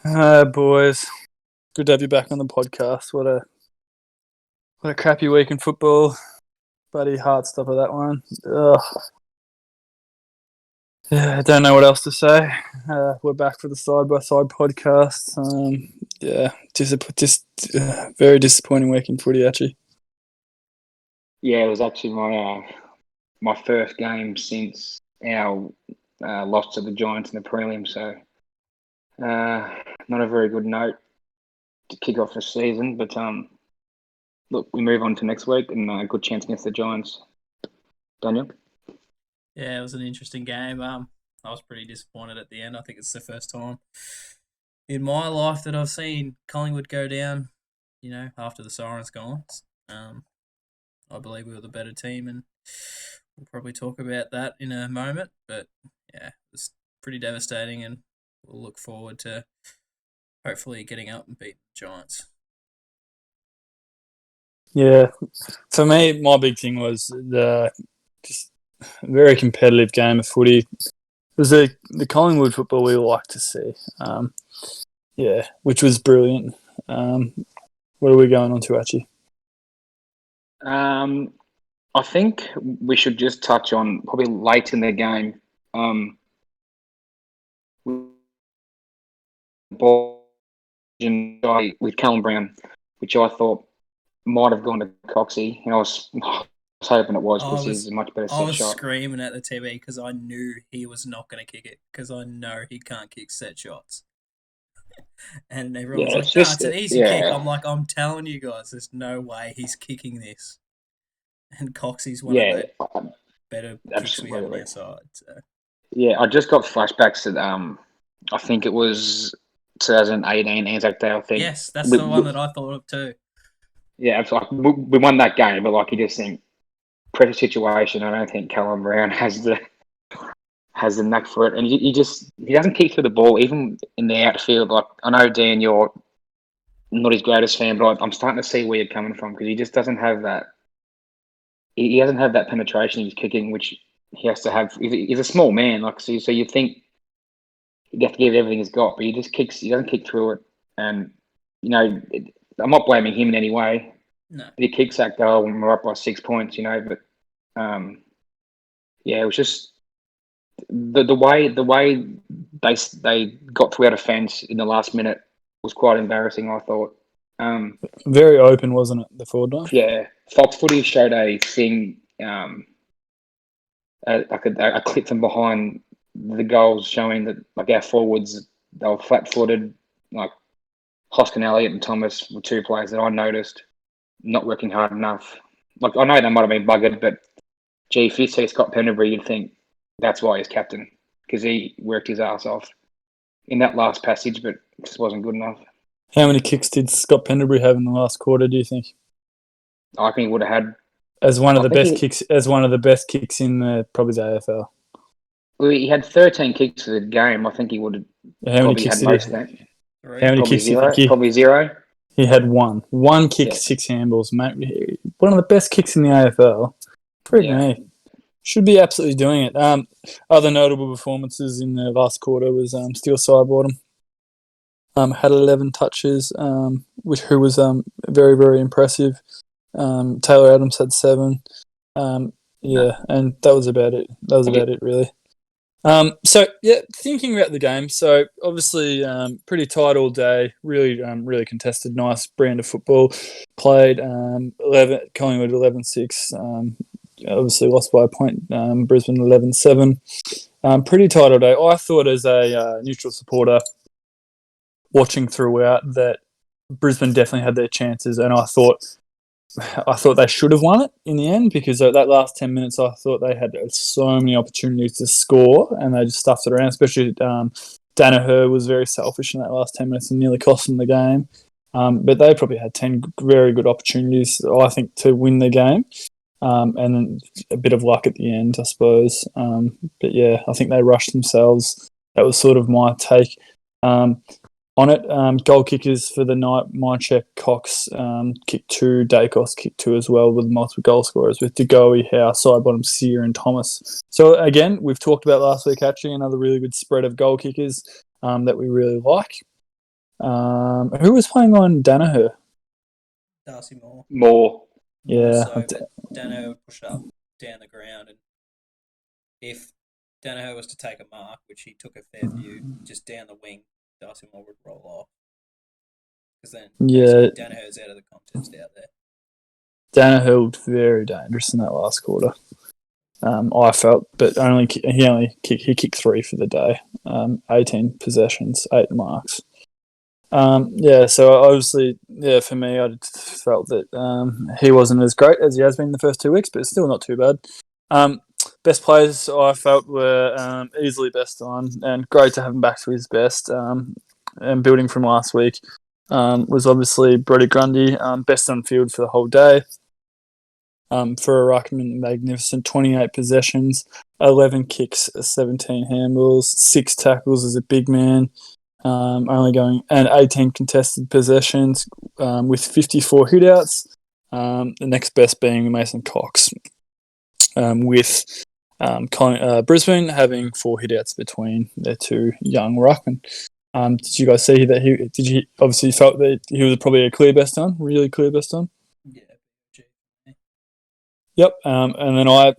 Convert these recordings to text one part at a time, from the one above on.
Boys, good to have you back on the podcast. What a crappy week in football. Bloody heart stopper that one. Ugh. Yeah, I don't know what else to say. We're back for the side by side podcast. Very disappointing week in footy actually. Yeah, it was actually my first game since our loss to the Giants in the prelim. So not a very good note to kick off the season. But look, we move on to next week and a good chance against the Giants. Daniel? Yeah, it was an interesting game. I was pretty disappointed at the end. I think it's the first time in my life that I've seen Collingwood go down, after the siren's gone. I believe we were the better team, and we'll probably talk about that in a moment. But yeah, it's pretty devastating, and we'll look forward to hopefully getting up and beating the Giants. Yeah, for me, my big thing was the just very competitive game of footy. It was the Collingwood football we like to see. Which was brilliant. What are we going on to, actually? I think we should just touch on probably late in the game. Ball with Callum Brown, which I thought might have gone to Coxie, and I was hoping it was because he's a much better set shot. I was screaming at the TV because I knew he was not going to kick it because I know he can't kick set shots. And everyone was like, it's an easy kick. I'm like, I'm telling you guys, there's no way he's kicking this. And Coxie's one of the better kicks we have on our side. So. Yeah, I just got flashbacks to, I think it was 2018 Anzac Day, I think. Yes, that's the one that I thought of too. Yeah, it's like we won that game, but like you just think pressure situation. I don't think Callum Brown has the knack for it, and he doesn't kick through the ball even in the outfield. Like I know Dan, you're not his greatest fan, but I'm starting to see where you're coming from because he just doesn't have that. He doesn't have that penetration he's kicking, which he has to have. He's a small man, like so you think you have to give it everything he's got, but he doesn't kick through it, and I'm not blaming him in any way. No. He kicks that goal when we're up by 6 points, but it was just the way they got through our defence in the last minute was quite embarrassing, I thought. Very open, wasn't it, the forward line? Yeah. Fox Footy showed a thing, a clip from behind the goals showing that like our forwards, they were flat-footed, like Hoskin, Elliott and Thomas were two players that I noticed not working hard enough. Like I know they might have been buggered, but gee, if you see Scott Pendlebury, you'd think that's why he's captain because he worked his ass off in that last passage, but it just wasn't good enough. How many kicks did Scott Pendlebury have in the last quarter? Do you think? I think he would have had as one of the best kicks in probably the AFL. Well, he had 13 kicks for the game. I think he would have probably had most of that. How many kicks? Probably zero. He had one kick, 6 handballs, mate. One of the best kicks in the AFL. Me. Should be absolutely doing it. Other notable performances in the last quarter was Steele Sidebottom. Had 11 touches, who was very, very impressive. Taylor Adams had 7. And that was about it. Really. Thinking about the game. So obviously, pretty tight all day. Really, really contested. Nice brand of football played. Collingwood 11-6. Obviously lost by a point. Brisbane 11-7. Pretty tight all day. I thought as a neutral supporter, watching throughout, that Brisbane definitely had their chances, and I thought they should have won it in the end because that last 10 minutes, I thought they had so many opportunities to score, and they just stuffed it around. Especially Danaher was very selfish in that last 10 minutes and nearly cost them the game. But they probably had 10 very good opportunities, I think, to win the game. And then a bit of luck at the end, I suppose. But yeah, I think they rushed themselves. That was sort of my take on it. Goal kickers for the night: Mychek, Cox kicked 2, Dacos kicked 2 as well, with multiple goal scorers with De Goey, Howe, Sidebottom, Sear and Thomas. So again, we've talked about last week actually another really good spread of goal kickers that we really like. Who was playing on Danaher? Darcy Moore. More. More Yeah, so, but Danaher would push it up down the ground, and if Danaher was to take a mark, which he took a fair few, just down the wing, Darcy Moore would roll off. Because then yeah. Danaher's out of the contest out there. Danaher looked very dangerous in that last quarter. I felt, but he kicked 3 for the day. 18 possessions, 8 marks. So obviously, for me, I felt that he wasn't as great as he has been the first 2 weeks, but it's still not too bad. Best players I felt were easily best on, and great to have him back to his best. And building from last week was obviously Brodie Grundy, best on field for the whole day. For a ruckman, magnificent 28 possessions, 11 kicks, 17 handballs, 6 tackles as a big man. Only going and 18 contested possessions with 54 hitouts. The next best being Mason Cox, with Brisbane having 4 hitouts between their 2 young ruckmen. Did you guys see that he obviously felt that he was probably a clear best on, really clear best on? Yeah. Yep. And then I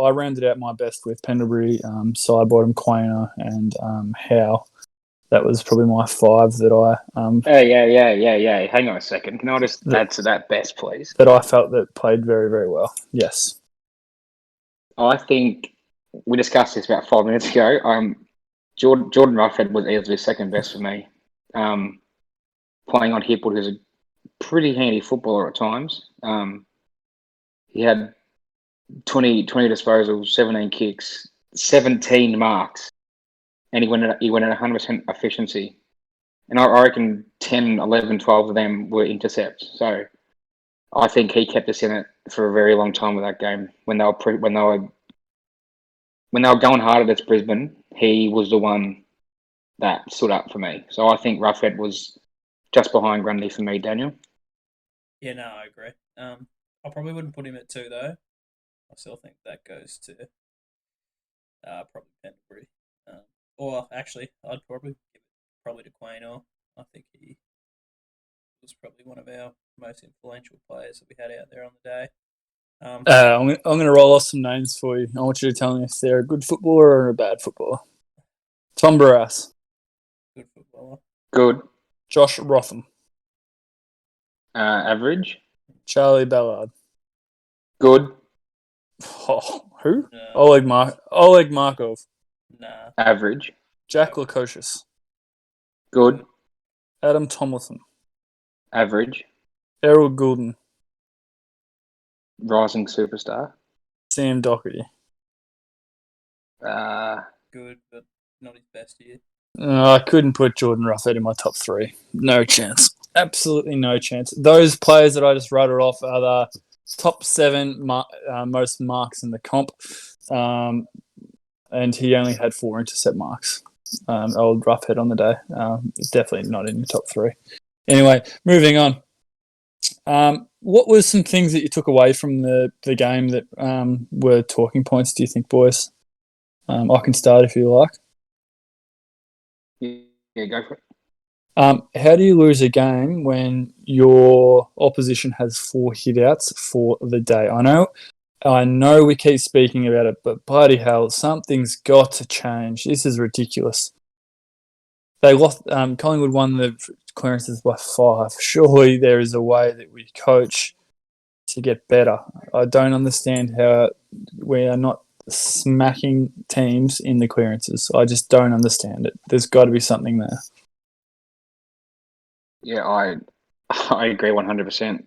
rounded out my best with Pendlebury, Sidebottom, Quainer, and Howe. That was probably my 5 that I. Yeah. Hang on a second. Can I just add to that best, please? That I felt that played very, very well. Yes. I think we discussed this about 5 minutes ago. Jordan Ruffhead was easily second best for me. Playing on Hipwood, who's a pretty handy footballer at times. He had 20 disposals, 17 kicks, 17 marks, and he went at 100% efficiency. And I reckon 10, 11, 12 of them were intercepts. So I think he kept us in it for a very long time with that game. When they were going hard against Brisbane, he was the one that stood up for me. So I think Ruffhead was just behind Grundy for me, Daniel. Yeah, no, I agree. I probably wouldn't put him at 2 though. I still think that goes to probably Pendlebury. Or actually, I'd probably give it to Quaynor. I think he was probably one of our most influential players that we had out there on the day. I'm going to roll off some names for you. I want you to tell me if they're a good footballer or a bad footballer. Tom Barras. Good footballer. Good. Josh Rotham. Average. Charlie Ballard. Good. Oh, who? No. Oleg Markov. Nah. Average. Jack Lukosius. Good. Adam Tomlinson. Average. Errol Goulden. Rising superstar. Sam Doherty. Good, but not his best year. I couldn't put Jordan Ruffhead in my top 3. No chance. Absolutely no chance. Those players that I just rattled off are the top 7 most marks in the comp. And he only had 4 intercept marks. Old Ruffhead on the day. Definitely not in the top 3. Anyway, moving on. What were some things that you took away from the game that were talking points, do you think, boys? I can start if you like. Yeah, go for it. How do you lose a game when your opposition has 4 hitouts for the day? I know we keep speaking about it, but bloody hell, something's got to change. This is ridiculous. They lost. Collingwood won the clearances by 5. Surely there is a way that we coach to get better. I don't understand how we are not smacking teams in the clearances. I just don't understand it. There's got to be something there. Yeah, I agree 100%.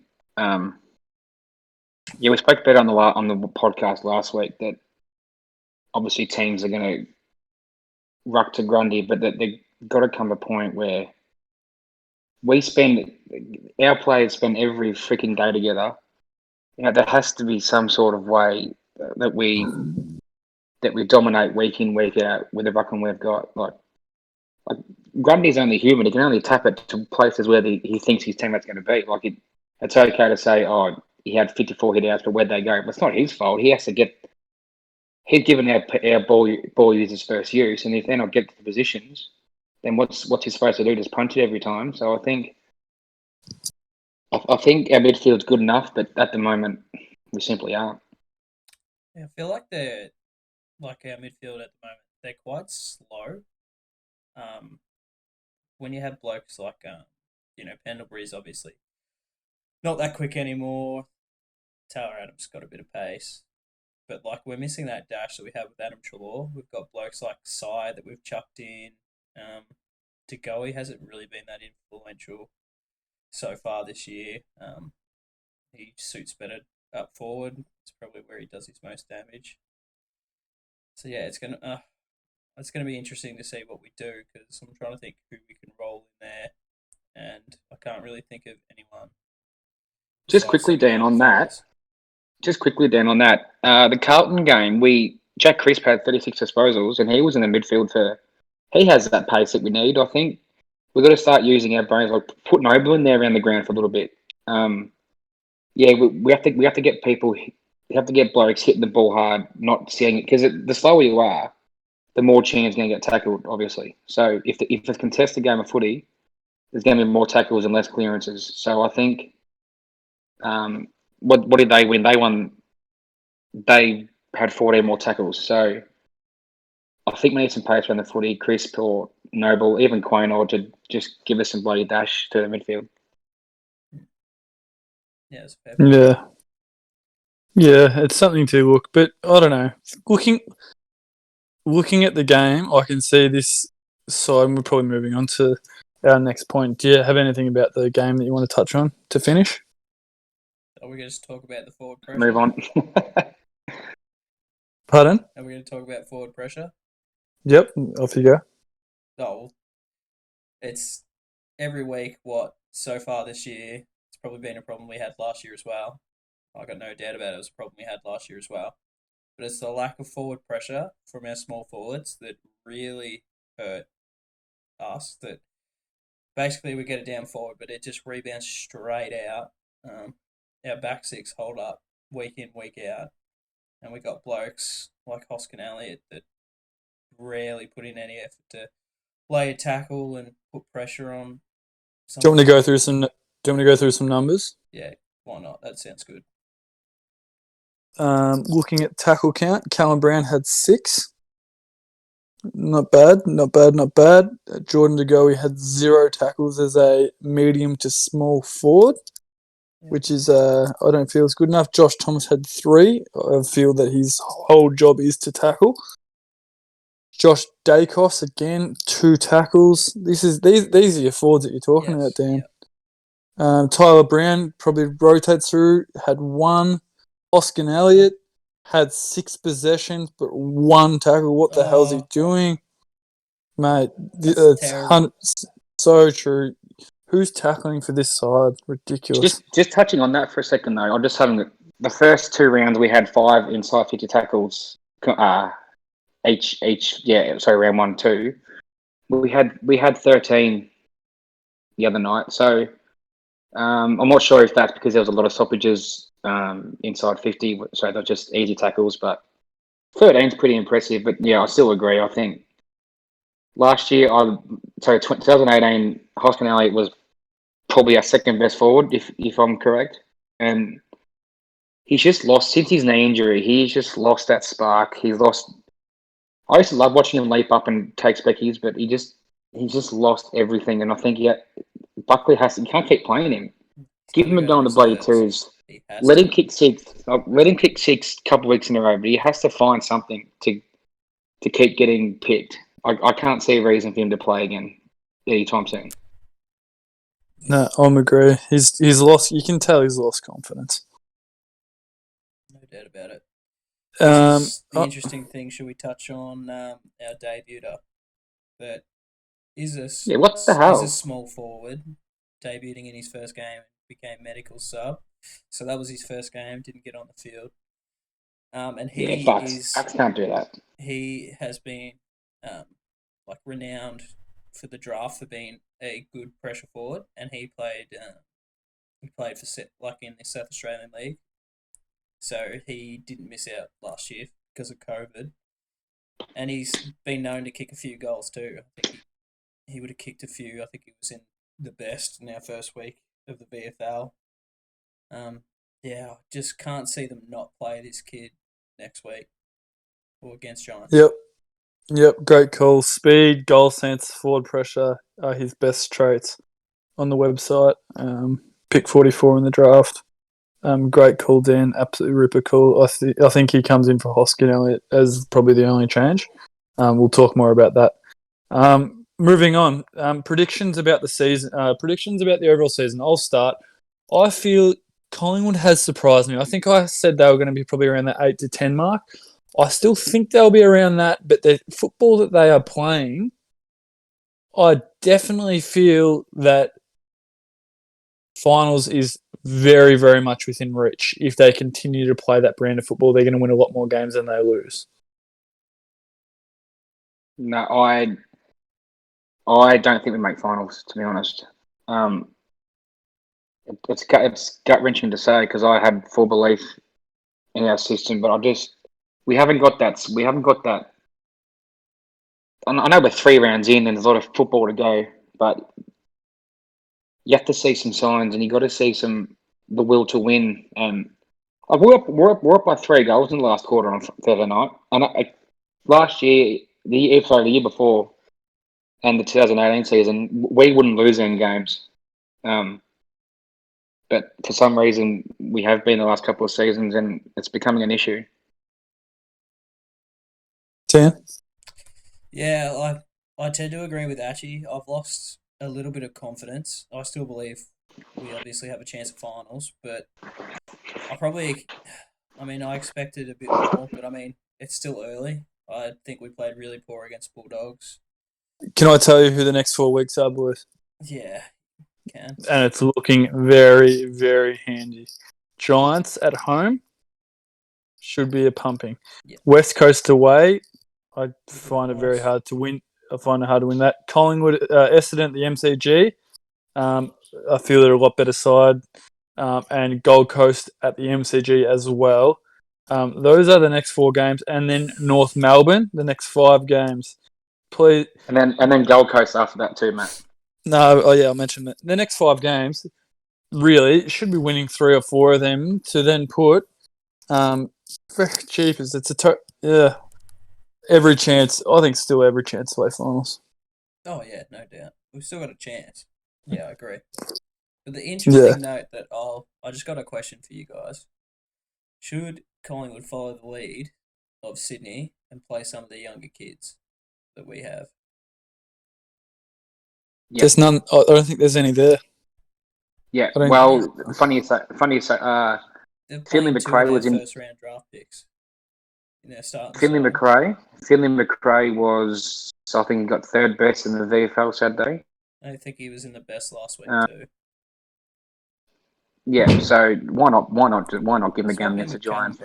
Yeah, we spoke about it on the podcast last week that obviously teams are going to ruck to Grundy, but that they've got to come to a point where our players spend every freaking day together. You know, there has to be some sort of way that we dominate week in, week out with the ruckman we've got. Like Grundy's only human; he can only tap it to places where he thinks his teammate's going to be. Like it's okay to say, "Oh, he had 54 hitouts, but where'd they go?" But it's not his fault. He has to get. He's given our ball users first use, and if they're not getting to the positions, then what's he supposed to do? Just punch it every time? So I think our midfield's good enough, but at the moment we simply aren't. Yeah, I feel like they're like our midfield at the moment. They're quite slow. When you have blokes like Pendlebury's obviously not that quick anymore. Taylor Adams got a bit of pace. But like we're missing that dash that we have with Adam Treloar. We've got blokes like Sai that we've chucked in. Degoe hasn't really been that influential so far this year. He suits better up forward. It's probably where he does his most damage. So yeah, it's gonna be interesting to see what we do because I'm trying to think who we can roll in there, and I can't really think of anyone. Just quickly, Dan, on that. The Carlton game, Jack Crisp had 36 disposals, and he was in the midfield for. He has that pace that we need. I think we've got to start using our brains, like put Noble in there around the ground for a little bit. We have to get people. We have to get blokes hitting the ball hard, not seeing it because the slower you are, the more chance you're going to get tackled. Obviously, so if it's a contested game of footy, there's going to be more tackles and less clearances. So I think, what did they win? They had 14 more tackles. So I think we need some pace around the footy. Crisp or Noble, even Quaynor, to just give us some bloody dash to the midfield. Yeah, it's fair. Yeah. Yeah, it's something to look, but I don't know. Looking at the game, I can see this side, and we're probably moving on to our next point. Do you have anything about the game that you want to touch on to finish? Are we going to talk about the forward pressure? Move on. Pardon? Are we going to talk about forward pressure? Yep, off you go. Oh, it's every week. So far this year, it's probably been a problem we had last year as well. I got no doubt about it. It was a problem we had last year as well. But it's the lack of forward pressure from our small forwards that really hurt us. That basically we get it down forward, but it just rebounds straight out. Our back six hold up week in, week out. And we got blokes like Hoskin Elliott that rarely put in any effort to lay a tackle and put pressure on. Do you want me to go through some? Do you want me to go through some numbers? Yeah, why not? That sounds good. Looking at tackle count, Callum Brown had 6. Not bad. Jordan De Goey had 0 tackles as a medium to small forward, which is I don't feel is good enough. Josh Thomas had 3. I feel that his whole job is to tackle. Josh Dacos again 2 tackles. These are your forwards that you're talking about, Dan. Yep. Tyler Brown probably rotates through, had 1. Hoskin Elliott had 6 possessions but 1 tackle. What the hell's he doing, mate? It's so true. Who's tackling for this side? Ridiculous. Just touching on that for a second though. I'm just having the first 2 rounds we had 5 inside 50 tackles. Round 1, 2. We had 13 the other night. So I'm not sure if that's because there was a lot of stoppages inside 50, so they're just easy tackles. But 13 is pretty impressive. But yeah, I still agree. I think last year, 2018, Hoskin Elliott was probably our second best forward, if I'm correct, and he's just lost since his knee injury. He's just lost that spark. He's lost. I used to love watching him leap up and take speckies, but he's just lost everything. And I think Buckley you can't keep playing him. Give him a go on the bloody twos. Let him kick 6. Let him kick 6 couple of weeks in a row, but he has to find something to keep getting picked. I can't see a reason for him to play again anytime soon. No, I'm agree. He's lost. You can tell he's lost confidence. No doubt about it. The interesting thing. Should we touch on our debuter? That is what the hell? He's a small forward debuting in his first game. Became medical sub, so that was his first game. Didn't get on the field. And Bucks can't do that. He has been renowned for the draft for being a good pressure forward, and he played for in the South Australian League, so he didn't miss out last year because of COVID, and he's been known to kick a few goals too. I think he would have kicked a few. I think he was in the best in our first week of the VFL. I just can't see them not play this kid next week or against Giants. Yep, great call. Speed, goal sense, forward pressure are his best traits on the website. Pick 44 in the draft. Great call, Dan. Absolutely ripper call. I think he comes in for Hoskin Elliott as probably the only change. We'll talk more about that. Moving on. Predictions about the season. Predictions about the overall season. I'll start. I feel Collingwood has surprised me. I think I said they were going to be probably around the 8 to 10 mark. I still think they'll be around that, but the football that they are playing, I definitely feel that finals is very, very much within reach. If they continue to play that brand of football, they're going to win a lot more games than they lose. No, I don't think we make finals, to be honest. It's gut wrenching to say because I have full belief in our system, but we haven't got that. We haven't got that. I know we're 3 rounds in and there's a lot of football to go, but you have to see some signs and you got to see the will to win. And we're up by 3 goals in the last quarter on Thursday night. And last year, the year before, and the 2018 season, we wouldn't lose any games. But for some reason, we have been the last couple of seasons, and it's becoming an issue. Tan? Yeah, I tend to agree with Achi. I've lost a little bit of confidence. I still believe we obviously have a chance at finals, but I expected a bit more, but it's still early. I think we played really poor against Bulldogs. Can I tell you who the next 4 weeks are, boys? Yeah, can. And it's looking very, very handy. Giants at home should be a pumping. Yeah. West Coast away, I find it very hard to win. I find it hard to win that. Collingwood, Essendon at the MCG. I feel they're a lot better side. And Gold Coast at the MCG as well. Those are the next 4 games. And then North Melbourne, the next 5 games. Please. And then Gold Coast after that too, Matt. No, I mentioned that. The next 5 games, really, should be winning 3 or 4 of them to then put very cheap as it's every chance. I think still every chance to play finals. Oh yeah, no doubt. We've still got a chance. Yeah, I agree. But the interesting note that I just got a question for you guys. Should Collingwood follow the lead of Sydney and play some of the younger kids that we have? Yep. There's none. I don't think there's any there. Yeah. Well, funny you say. Finley McRae was in first round draft picks. In their start. Finley McRae was. So I think he got 3rd best in the VFL Saturday. I think he was in the best last week too. Yeah. So why not give him a game against the Giants?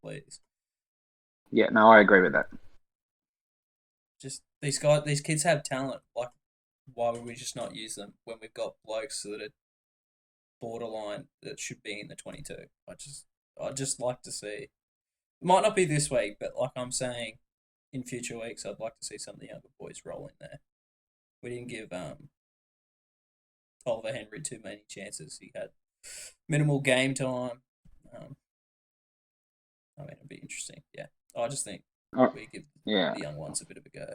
Please. Yeah. No, I agree with that. Just these kids have talent. Like, why would we just not use them when we've got blokes that are borderline that should be in the 22? I just like to see. It might not be this week, but like I'm saying, in future weeks, I'd like to see some of the younger boys roll in there. We didn't give Oliver Henry too many chances. He had minimal game time. It'd be interesting. Yeah, I just think we give the young ones a bit of a go.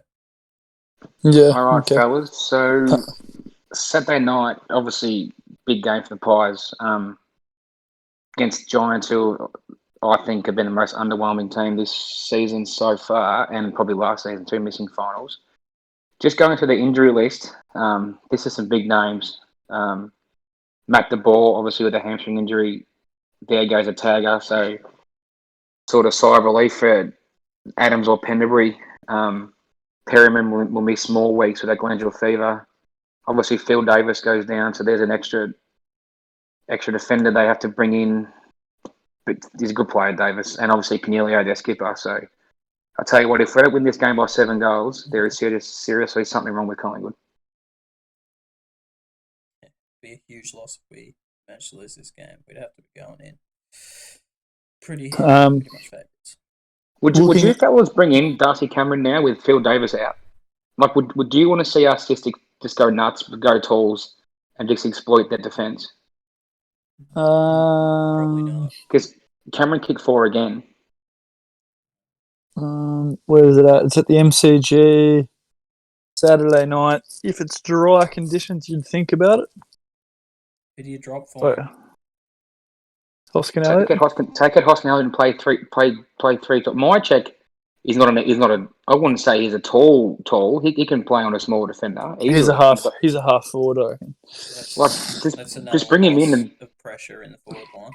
Yeah. All right, fellas. So Saturday night, obviously, big game for the Pies against Giants, who I think have been the most underwhelming team this season so far, and probably last season too, missing finals. Just going through the injury list, this is some big names. Matt DeBoer, obviously with a hamstring injury, there goes a tagger. So sort of sigh of relief for Adams or Pendlebury. Perryman will miss more weeks with that glandular fever. Obviously, Phil Davis goes down, so there's an extra defender they have to bring in. But he's a good player, Davis, and obviously Canelio, their skipper. So I tell you what, if we don't win this game by 7 goals, there is seriously something wrong with Collingwood. It'd be a huge loss if we managed to lose this game. We'd have to be going in pretty much favourites. Would you fellas bring in Darcy Cameron now with Phil Davis out? Like, would you want to see us just just go nuts, go talls, and just exploit their defence? Probably not. Because Cameron kicked 4 again. Where is it at? It's at the MCG Saturday night. If it's dry conditions, you'd think about it. Who do you drop for? Hoskin Elliott. Take it, Hoskin Elliott, and play three. My check. He's not a. I wouldn't say he's a tall. He can play on a small defender. He's a half forward, I reckon. Just bring him in and of pressure in the forward line.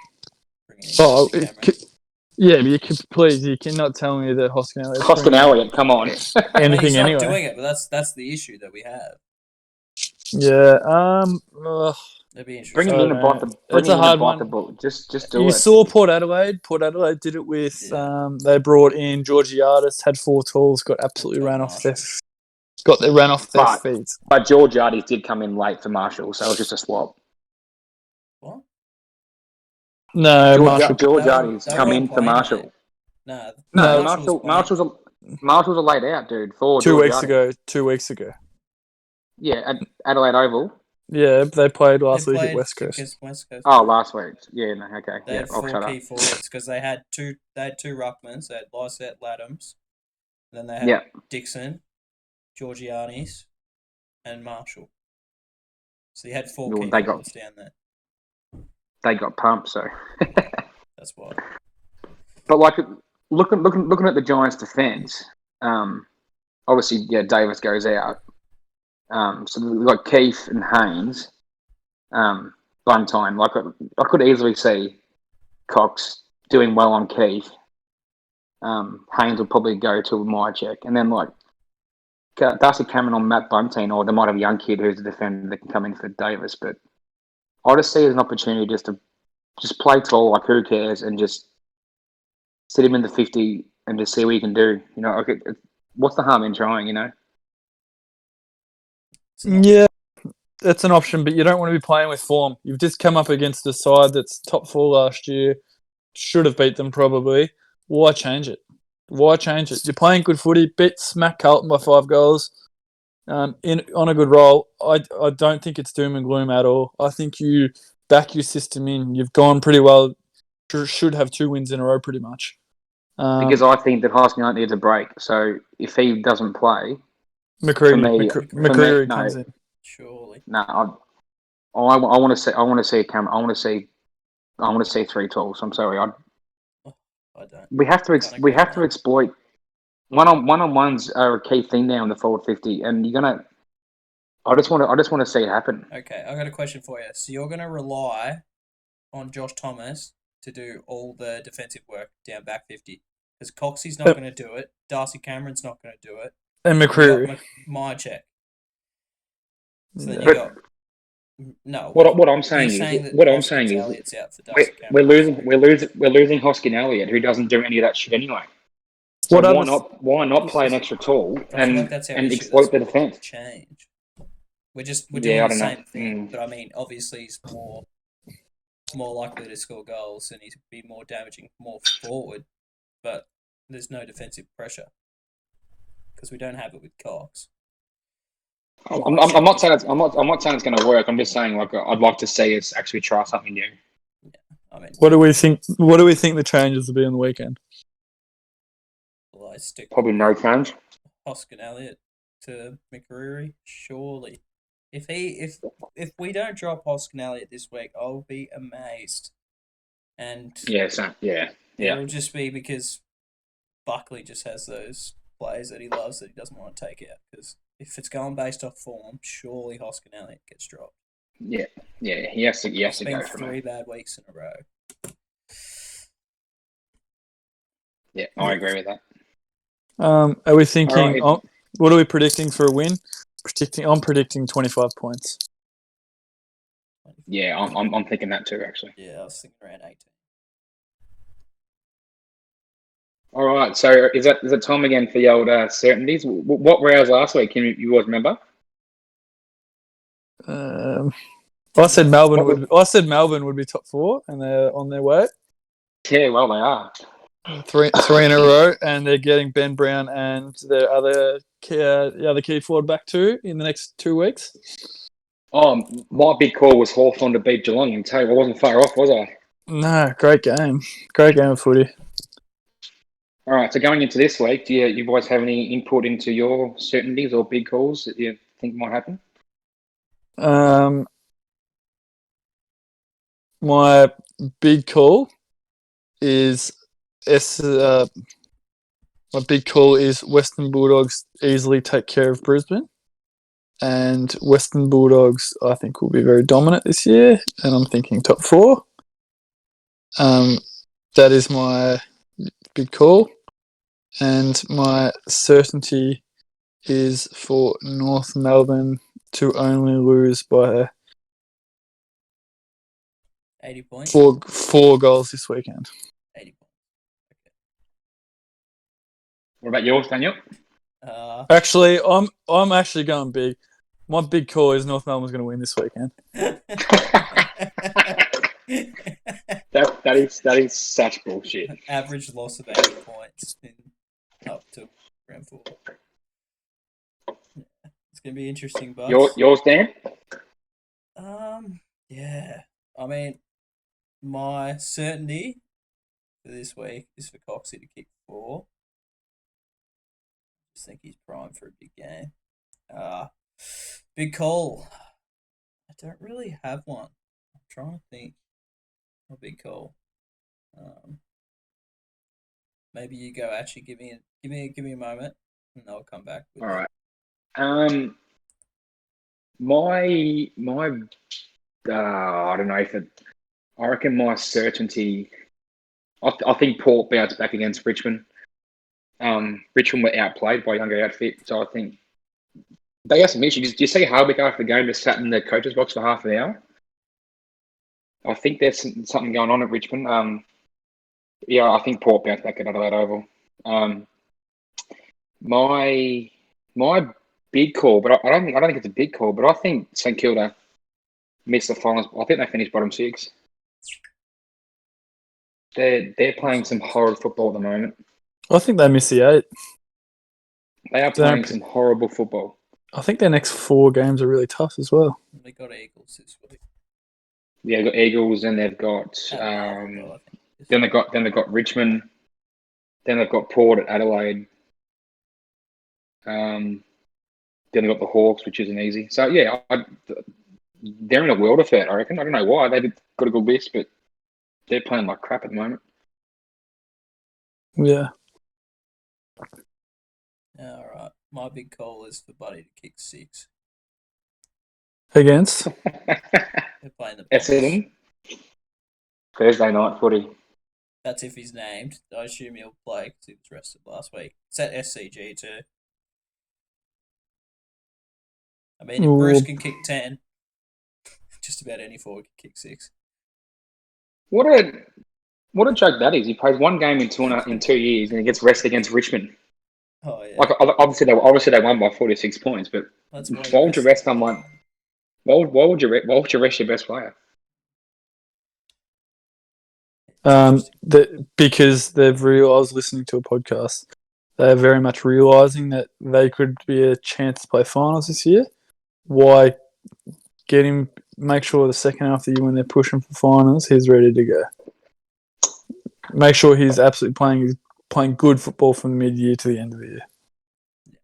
Yeah, but you cannot tell me that Hoskin Elliott, come on. Anything he's not anyway. doing it, but that's the issue that we have. Yeah. That'd be interesting. Bring him in and bite the. It's a hard one. Just do it. You saw Port Adelaide. Port Adelaide did it with. They brought in Georgiades, had 4 tools, got absolutely ran off their feet. But Georgiades did come in late for Marshall, so it was just a swap. What? No, Georgiades come in for Marshall. No, Marshall's a late out, dude. For 2 weeks ago. 2 weeks ago. Yeah, at Adelaide Oval. Yeah, they played last week at West Coast. Oh, last week. Yeah, no, okay. They had 4 key forwards because they had two ruckmans. They had Lysette Laddams, then they had Dixon, Georgiades, and Marshall. So you had 4 key forwards down there. They got pumped, so that's why. But like looking at the Giants' defense, obviously, Davis goes out. So we've got Keith and Haynes, Buntine. Like I could easily see Cox doing well on Keith. Haynes would probably go to my check, and then like Darcy Cameron on Matt Buntine, or they might have a young kid who's a defender that can come in for Davis. But I just see it as an opportunity just to play tall, like who cares, and just sit him in the 50 and just see what he can do. You know, what's the harm in trying? You know. Yeah, that's an option, but you don't want to be playing with form. You've just come up against a side that's top 4 last year. Should have beat them probably. Why change it? You're playing good footy. Smack Carlton by 5 goals. On a good roll. I don't think it's doom and gloom at all. I think you back your system in. You've gone pretty well. Should have 2 wins in a row pretty much. Because I think that Hoskin needs a break. So if he doesn't play, McCreary comes in. Surely. No, I want to see Cameron. I want to see 3 tools. I'm sorry. I don't. We have to exploit one-on-ones are a key thing now in the forward 50, and you're gonna. I just want to see it happen. Okay, I got a question for you. So you're gonna rely on Josh Thomas to do all the defensive work down back 50 because Coxie's not going to do it. Darcy Cameron's not going to do it. And McCreary. My check. So then you got no. What I'm saying is Elliott's out for Darcy we're losing Hoskin Elliott, who doesn't do any of that shit anyway. So why not play an extra tall and exploit the defense? Change. We're doing the same thing, but I mean, obviously he's more likely to score goals and he'd be more damaging, more forward. But there's no defensive pressure because we don't have it with Cox. I'm not saying it's going to work. I'm just saying like I'd like to see us actually try something new. Yeah, I mean, what do we think the changes will be on the weekend? Well, I stick probably no change. Hoskin Elliott to McCreary, surely. If we don't drop Hoskin Elliott this week, I'll be amazed. And it'll just be because Buckley just has those plays that he loves that he doesn't want to take out. Because if it's going based off form, surely Hoskin Elliott gets dropped. Yeah, he has to go for 3 bad weeks in a row. Yeah, I agree with that. Are we thinking? Right. What are we predicting for a win? I'm predicting 25 points. Yeah, I'm thinking that too. Actually. Yeah, I was thinking around 18. All right, so is that time again for the old certainties? What were ours last week? Can you guys remember? I said Melbourne would be top 4, and they're on their way. Yeah, well, they are. Three in a row, and they're getting Ben Brown and their other the other key forward back to in the next 2 weeks? Oh, my big call was Hawthorn to beat Geelong. And tell you, I wasn't far off, was I? No, great game. Great game of footy. All right, so going into this week, do you boys have any input into your certainties or big calls that you think might happen? My big call is Western Bulldogs easily take care of Brisbane, and Western Bulldogs I think will be very dominant this year, and I'm thinking top 4. That is my big call, and my certainty is for North Melbourne to only lose by 80 points. four goals this weekend. 80 points. Okay. What about yours, Daniel? Actually, I'm actually going big. My big call is North Melbourne's going to win this weekend. That is such bullshit. An average loss of 80 points up to round 4. It's going to be interesting, but Yours, Dan? yeah. I mean, my certainty for this week is for Coxie to kick 4. I just think he's primed for a big game. Big call. I don't really have one. I'm trying to think. A big call. Maybe you go. Actually, give me a moment, and I'll come back. With All it. right. My I don't know if it. I reckon my certainty. I think Port bounced back against Richmond. Richmond were outplayed by a younger outfit, so I think they have some issues. Did you see Harwick after the game just sat in the coach's box for half an hour? I think there's something going on at Richmond. I think Port bounced back at Adelaide Oval. My big call, but I don't think it's a big call, but I think St Kilda missed the finals. I think they finished bottom 6. They're playing some horrid football at the moment. I think they missed the 8. They are playing some horrible football. I think their next 4 games are really tough as well. They got Eagles this week. Yeah, they've got Eagles, and they've got then they've got Richmond, then they've got Port at Adelaide. Then they've got the Hawks, which isn't easy. So yeah, they're in a world of hurt, I reckon. I don't know why they've got a good list, but they're playing like crap at the moment. Yeah. All right. My big call is for Buddy to kick 6. Against? They're playing the Essendon. Thursday night footy. That's if he's named. I assume he'll play because he was rested last week. It's at SCG too. I mean, if Bruce can kick 10, just about any forward can kick 6. What a joke that is. He plays one game in 2 years and he gets rested against Richmond. Oh yeah. Like obviously they won by 46 points, but why would you rest someone? Why would you rest your best player? Because I was listening to a podcast. They're very much realising that they could be a chance to play finals this year. Why get him? Make sure the second half of the year when they're pushing for finals, he's ready to go. Make sure he's absolutely playing good football from mid-year to the end of the year. Yeah.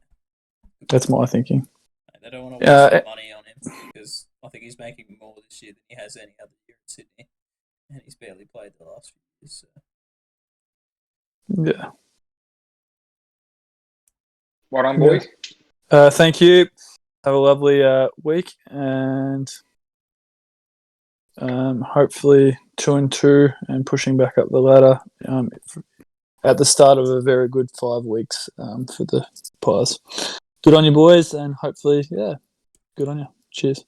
That's my thinking. They don't want to waste money on him because I think he's making more this year than he has any other year in Sydney, and he's barely played the last few years. So. Yeah. Well done, boys. Thank you. Have a lovely week, and hopefully 2-2 and pushing back up the ladder at the start of a very good 5 weeks for the Pies. Good on you, boys, and hopefully, good on you. Cheers.